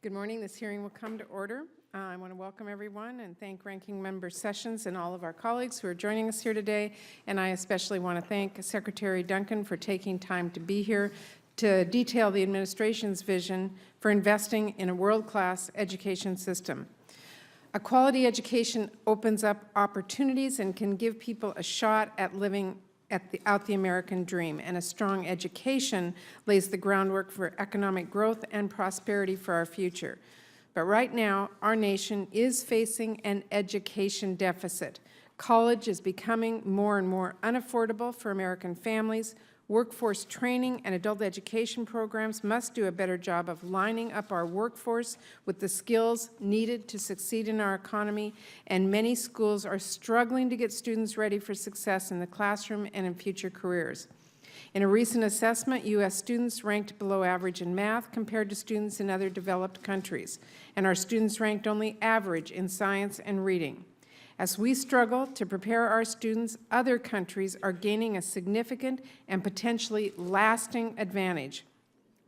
Good morning. This hearing will come to order. I want to welcome everyone and thank Ranking Member Sessions and all of our colleagues who are joining us here today. And I especially want to thank Secretary Duncan for taking time to be here to detail the administration's vision for investing in a world-class education system. A quality education opens up opportunities and can give people a shot at living out the American dream, and a strong education lays the groundwork for economic growth and prosperity for our future. But right now, our nation is facing an education deficit. College is becoming more and more unaffordable for American families. Workforce training and adult education programs must do a better job of lining up our workforce with the skills needed to succeed in our economy, and many schools are struggling to get students ready for success in the classroom and in future careers. In a recent assessment, U.S. students ranked below average in math compared to students in other developed countries, and our students ranked only average in science and reading. As we struggle to prepare our students, other countries are gaining a significant and potentially lasting advantage.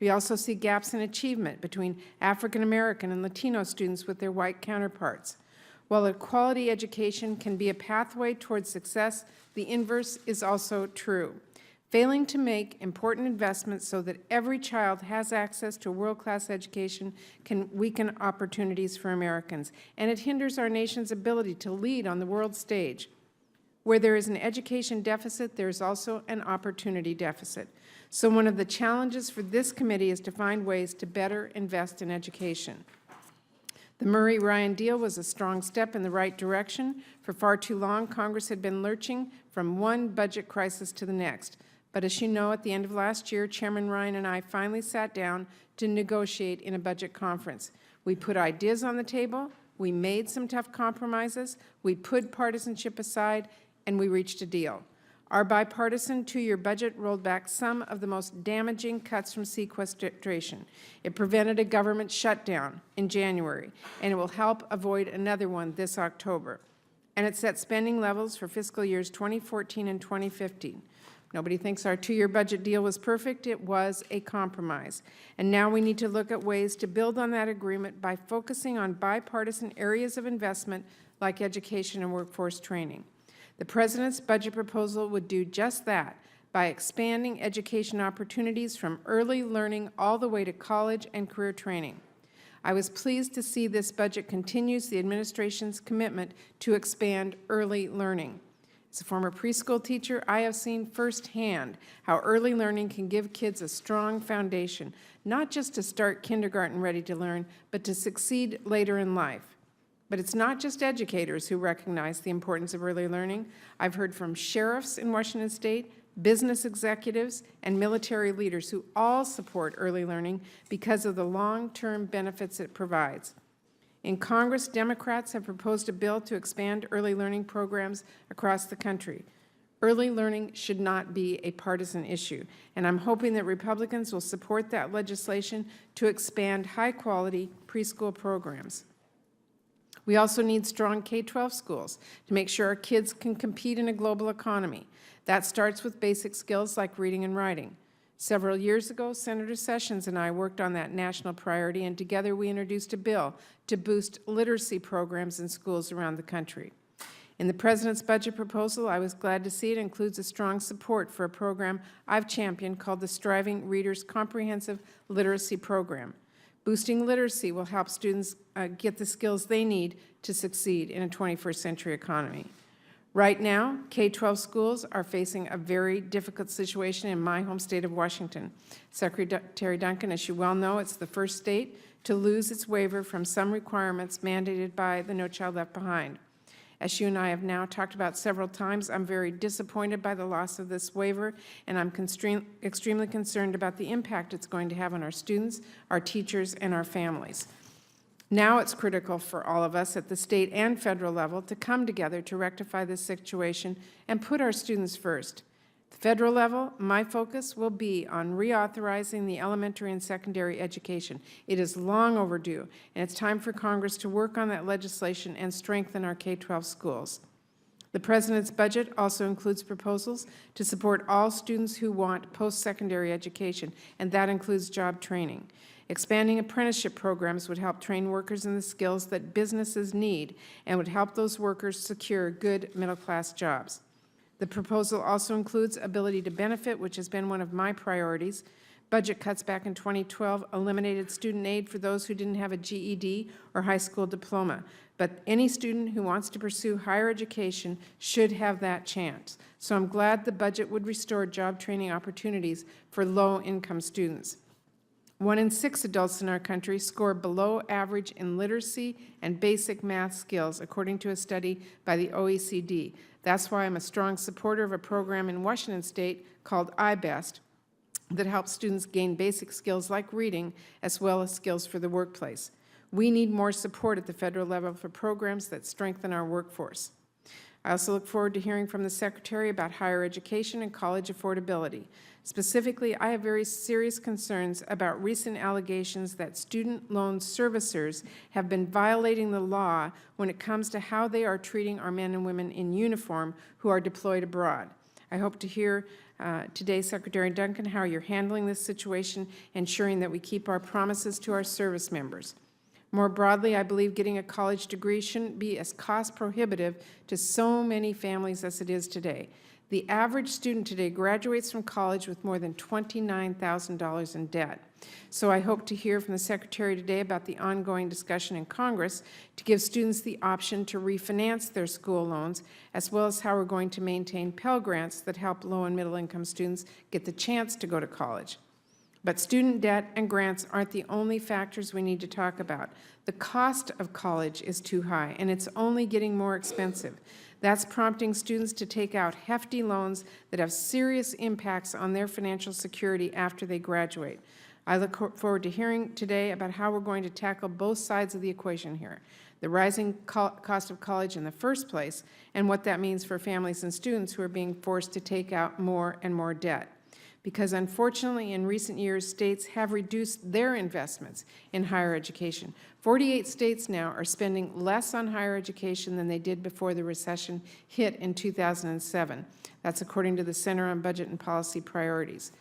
We also see gaps in achievement between African American and Latino students with their white counterparts. While a quality education can be a pathway towards success, the inverse is also true. Failing to make important investments so that every child has access to a world-class education can weaken opportunities for Americans, and it hinders our nation's ability to lead on the world stage. Where there is an education deficit, there is also an opportunity deficit. So one of the challenges for this committee is to find ways to better invest in education. The Murray-Ryan deal was a strong step in the right direction. For far too long, Congress had been lurching from one budget crisis to the next. But as you know, at the end of last year, Chairman Ryan and I finally sat down to negotiate in a budget conference. We put ideas on the table, we made some tough compromises, we put partisanship aside, and we reached a deal. Our bipartisan two-year budget rolled back some of the most damaging cuts from sequestration. It prevented a government shutdown in January, and it will help avoid another one this October. And it set spending levels for fiscal years 2014 and 2015. Nobody thinks our two-year budget deal was perfect. It was a compromise. And now we need to look at ways to build on that agreement by focusing on bipartisan areas of investment like education and workforce training. The President's budget proposal would do just that by expanding education opportunities from early learning all the way to college and career training. I was pleased to see this budget continues the administration's commitment to expand early learning. As a former preschool teacher, I have seen firsthand how early learning can give kids a strong foundation, not just to start kindergarten ready to learn, but to succeed later in life. But it's not just educators who recognize the importance of early learning. I've heard from sheriffs in Washington State, business executives, and military leaders who all support early learning because of the long-term benefits it provides. In Congress, Democrats have proposed a bill to expand early learning programs across the country. Early learning should not be a partisan issue, and I'm hoping that Republicans will support that legislation to expand high-quality preschool programs. We also need strong K-12 schools to make sure our kids can compete in a global economy. That starts with basic skills like reading and writing. Several years ago, Senator Sessions and I worked on that national priority, and together we introduced a bill to boost literacy programs in schools around the country. In the President's budget proposal, I was glad to see it includes a strong support for a program I've championed called the Striving Readers Comprehensive Literacy Program. Boosting literacy will help students get the skills they need to succeed in a 21st century economy. Right now, K-12 schools are facing a very difficult situation in my home state of Washington. Secretary Duncan, as you well know, it's the first state to lose its waiver from some requirements mandated by the No Child Left Behind. As you and I have now talked about several times, I'm very disappointed by the loss of this waiver, and I'm extremely concerned about the impact it's going to have on our students, our teachers, and our families. Now it's critical for all of us at the state and federal level to come together to rectify this situation and put our students first. At the federal level, my focus will be on reauthorizing the elementary and secondary education. It is long overdue, and it's time for Congress to work on that legislation and strengthen our K-12 schools. The President's budget also includes proposals to support all students who want post-secondary education, and that includes job training. Expanding apprenticeship programs would help train workers in the skills that businesses need and would help those workers secure good middle-class jobs. The proposal also includes ability to benefit, which has been one of my priorities. Budget cuts back in 2012 eliminated student aid for those who didn't have a GED or high school diploma. But any student who wants to pursue higher education should have that chance. So I'm glad the budget would restore job training opportunities for low-income students. 1 in 6 adults in our country score below average in literacy and basic math skills, according to a study by the OECD. That's why I'm a strong supporter of a program in Washington State called iBest that helps students gain basic skills like reading as well as skills for the workplace. We need more support at the federal level for programs that strengthen our workforce. I also look forward to hearing from the Secretary about higher education and college affordability. Specifically, I have very serious concerns about recent allegations that student loan servicers have been violating the law when it comes to how they are treating our men and women in uniform who are deployed abroad. I hope to hear today, Secretary Duncan, how you're handling this situation, ensuring that we keep our promises to our service members. More broadly, I believe getting a college degree shouldn't be as cost prohibitive to so many families as it is today. The average student today graduates from college with more than $29,000 in debt. So I hope to hear from the Secretary today about the ongoing discussion in Congress to give students the option to refinance their school loans, as well as how we're going to maintain Pell Grants that help low and middle income students get the chance to go to college. But student debt and grants aren't the only factors we need to talk about. The cost of college is too high, and it's only getting more expensive. That's prompting students to take out hefty loans that have serious impacts on their financial security after they graduate. I look forward to hearing today about how we're going to tackle both sides of the equation here, the rising cost of college in the first place, and what that means for families and students who are being forced to take out more and more debt. Because unfortunately, in recent years, states have reduced their investments in higher education. 48 states now are spending less on higher education than they did before the recession hit in 2007. That's according to the Center on Budget and Policy Priorities.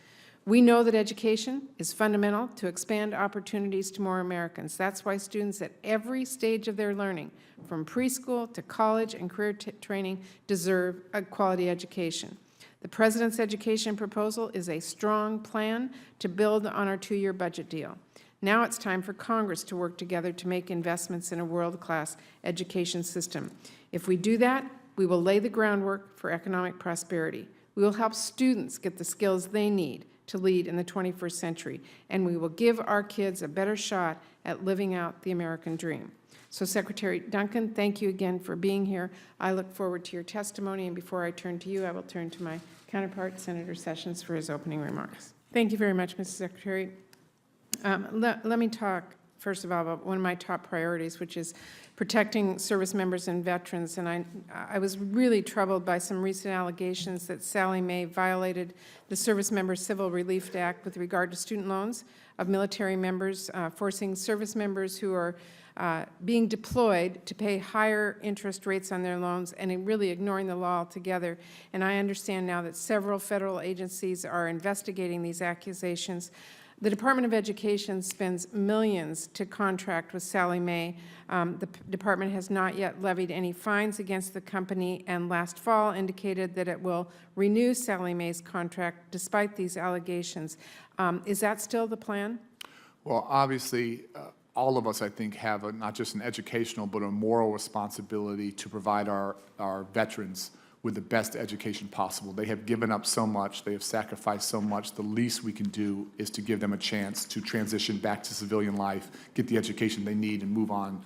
We know that education is fundamental to expand opportunities to more Americans. That's why students at every stage of their learning, from preschool to college and career training, deserve a quality education. The President's education proposal is a strong plan to build on our 2-year budget deal. Now it's time for Congress to work together to make investments in a world-class education system. If we do that, we will lay the groundwork for economic prosperity. We will help students get the skills they need to lead in the 21st century, and we will give our kids a better shot at living out the American dream. So, Secretary Duncan, thank you again for being here. I look forward to your testimony, and before I turn to you, I will turn to my counterpart, Senator Sessions, for his opening remarks. Thank you very much, Mr. Secretary. Let me talk, first of all, about one of my top priorities, which is protecting service members and veterans. And I was really troubled by some recent allegations that Sallie Mae violated the Service Members Civil Relief Act with regard to student loans of military members, forcing service members who are being deployed to pay higher interest rates on their loans and really ignoring the law altogether. And I understand now that several federal agencies are investigating these accusations. The Department of Education spends millions to contract with Sallie Mae. The department has not yet levied any fines against the company, and last fall indicated that it will renew Sallie Mae's contract despite these allegations. Is that still the plan? Well, obviously, all of us, I think, have not just an educational but a moral responsibility to provide our veterans with the best education possible. They have given up so much. They have sacrificed so much. The least we can do is to give them a chance to transition back to civilian life, get the education they need, and move on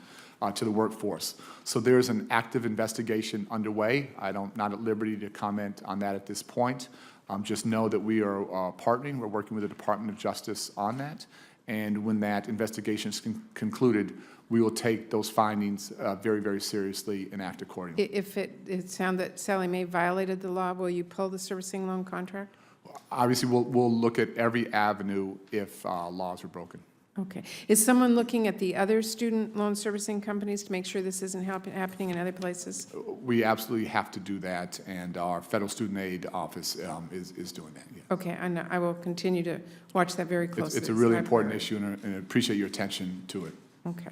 to the workforce. So there is an active investigation underway. I'm not at liberty to comment on that at this point. Just know that we are partnering. We're working with the Department of Justice on that. And when that investigation is concluded, we will take those findings very, very seriously and act accordingly. If it sounds that Sallie Mae violated the law, will you pull the servicing loan contract? Obviously, we'll look at every avenue if laws are broken. Okay. Is someone looking at the other student loan servicing companies to make sure this isn't happening in other places? We absolutely have to do that, and our federal student aid office is doing that. Yeah. Okay, I will continue to watch that very closely. It's a really important issue, and I appreciate your attention to it. Okay.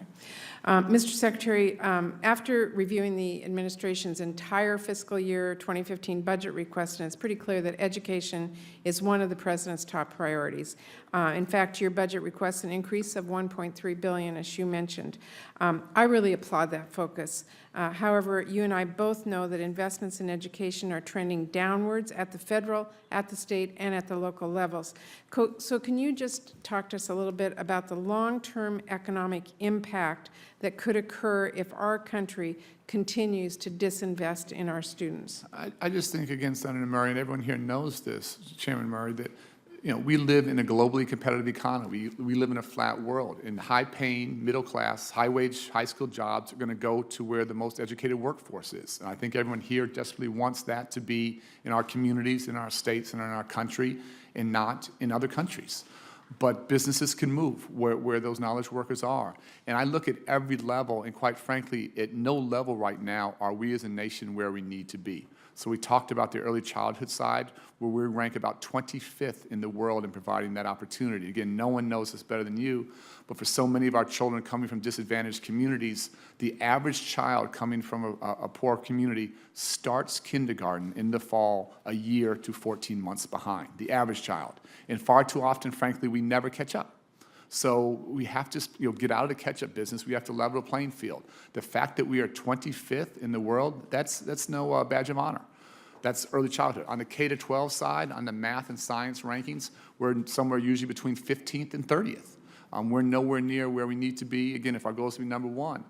Mr. Secretary, after reviewing the administration's entire fiscal year 2015 budget request, and it's pretty clear that education is one of the President's top priorities. In fact, your budget requests an increase of $1.3 billion, as you mentioned. I really applaud that focus. However, you and I both know that investments in education are trending downwards at the federal, at the state, and at the local levels. So can you just talk to us a little bit about the long-term economic impact that could occur if our country continues to disinvest in our students? I just think, again, Senator Murray, and everyone here knows this, Chairman Murray, that we live in a globally competitive economy. We live in a flat world, and high-paying, middle-class, high-wage, high-skilled jobs are going to go to where the most educated workforce is. And I think everyone here desperately wants that to be in our communities, in our states, and in our country, and not in other countries. But businesses can move where those knowledge workers are. And I look at every level, and quite frankly, at no level right now are we as a nation where we need to be. So we talked about the early childhood side, where we rank about 25th in the world in providing that opportunity. Again, no one knows this better than you, but for so many of our children coming from disadvantaged communities, the average child coming from a poor community starts kindergarten in the fall a year to 14 months behind, the average child. And far too often, frankly, we never catch up. So we have to get out of the catch-up business. We have to level the playing field. The fact that we are 25th in the world, that's no badge of honor. That's early childhood. On the K-12 side, on the math and science rankings, we're somewhere usually between 15th and 30th. We're nowhere near where we need to be, again, if our goal is to be number one.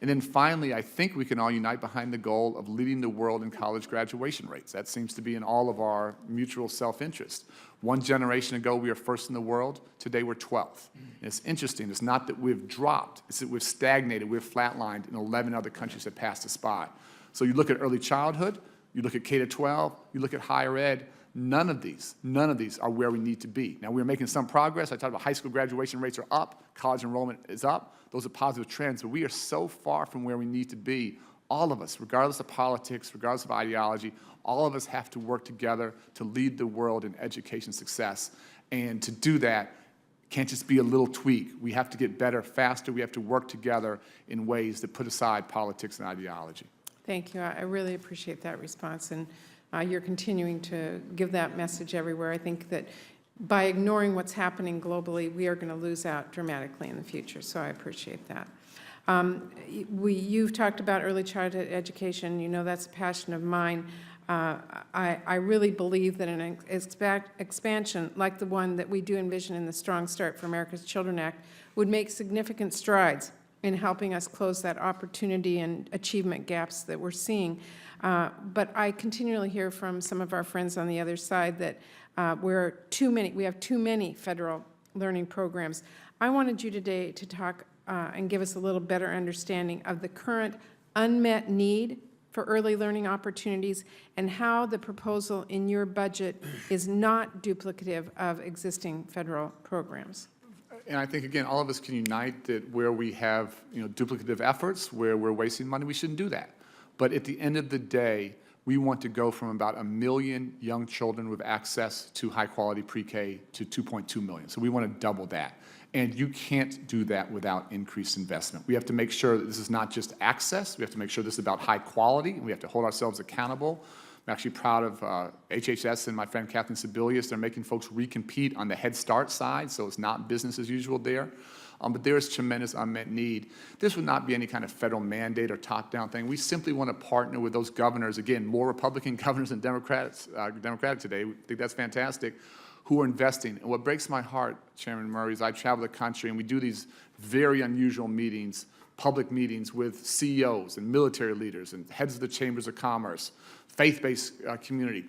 And then finally, I think we can all unite behind the goal of leading the world in college graduation rates. That seems to be in all of our mutual self-interest. One generation ago, we were first in the world. Today, we're 12th. And it's interesting. It's not that we've dropped. It's that we've stagnated. We've flatlined, and 11 other countries have passed us by. So you look at early childhood, you look at K-12, you look at higher ed, none of these are where we need to be. Now, we're making some progress. I talked about high school graduation rates are up, college enrollment is up. Those are positive trends, but we are so far from where we need to be. All of us, regardless of politics, regardless of ideology, all of us have to work together to lead the world in education success. And to do that, can't just be a little tweak. We have to get better, faster. We have to work together in ways that put aside politics and ideology. Thank you. I really appreciate that response, and you're continuing to give that message everywhere. I think that by ignoring what's happening globally, we are going to lose out dramatically in the future, so I appreciate that. You've talked about early childhood education. You know that's a passion of mine. I really believe that an expansion like the one that we do envision in the Strong Start for America's Children Act would make significant strides in helping us close that opportunity and achievement gaps that we're seeing. But I continually hear from some of our friends on the other side that we have too many federal learning programs. I wanted you today to talk and give us a little better understanding of the current unmet need for early learning opportunities and how the proposal in your budget is not duplicative of existing federal programs. And I think, again, all of us can unite that where we have duplicative efforts, where we're wasting money, we shouldn't do that. But at the end of the day, we want to go from about 1 million young children with access to high-quality pre-K to 2.2 million. So we want to double that. And you can't do that without increased investment. We have to make sure that this is not just access. We have to make sure this is about high quality, and we have to hold ourselves accountable. I'm actually proud of HHS and my friend Kathleen Sebelius. They're making folks recompete on the Head Start side, so it's not business as usual there. But there is tremendous unmet need. This would not be any kind of federal mandate or top-down thing. We simply want to partner with those governors, again, more Republican governors than Democratic today. We think that's fantastic, who are investing. And what breaks my heart, Chairman Murray, is I travel the country and we do these very unusual meetings, public meetings with CEOs and military leaders and heads of the chambers of commerce, faith-based community.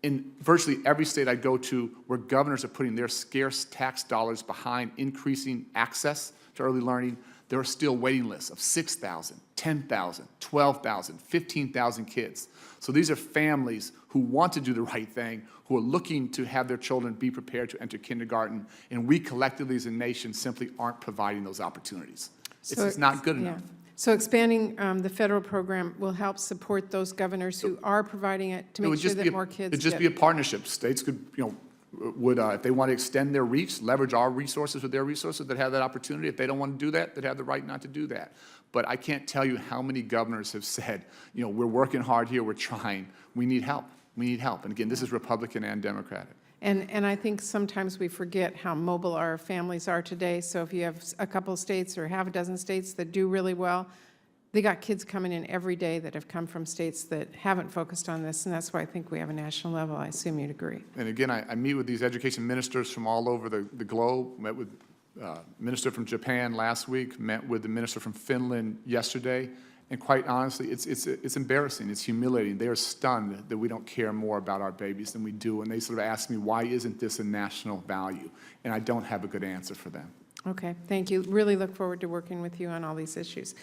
In virtually every state I go to where governors are putting their scarce tax dollars behind increasing access to early learning, there are still waiting lists of 6,000, 10,000, 12,000, 15,000 kids. So these are families who want to do the right thing, who are looking to have their children be prepared to enter kindergarten, and we collectively as a nation simply aren't providing those opportunities. It's just not good enough. So expanding the federal program will help support those governors who are providing it to make sure that more kids It'd just be a partnership. States could, would, if they want to extend their reach, leverage our resources with their resources, that have that opportunity. If they don't want to do that, they'd have the right not to do that. But I can't tell you how many governors have said, we're working hard here, we're trying, we need help. We need help. And again, this is Republican and Democratic. And I think sometimes we forget how mobile our families are today. So if you have a couple states or half a dozen states that do really well, they got kids coming in every day that have come from states that haven't focused on this, and that's why I think we have a national level. I assume you'd agree. And again, I meet with these education ministers from all over the globe, met with minister from Japan last week, met with the minister from Finland yesterday, and quite honestly, it's embarrassing, it's humiliating. They are stunned that we don't care more about our babies than we do, and they sort of ask me, why isn't this a national value? And I don't have a good answer for them. Okay, thank you. Really look forward to working with you on all these issues.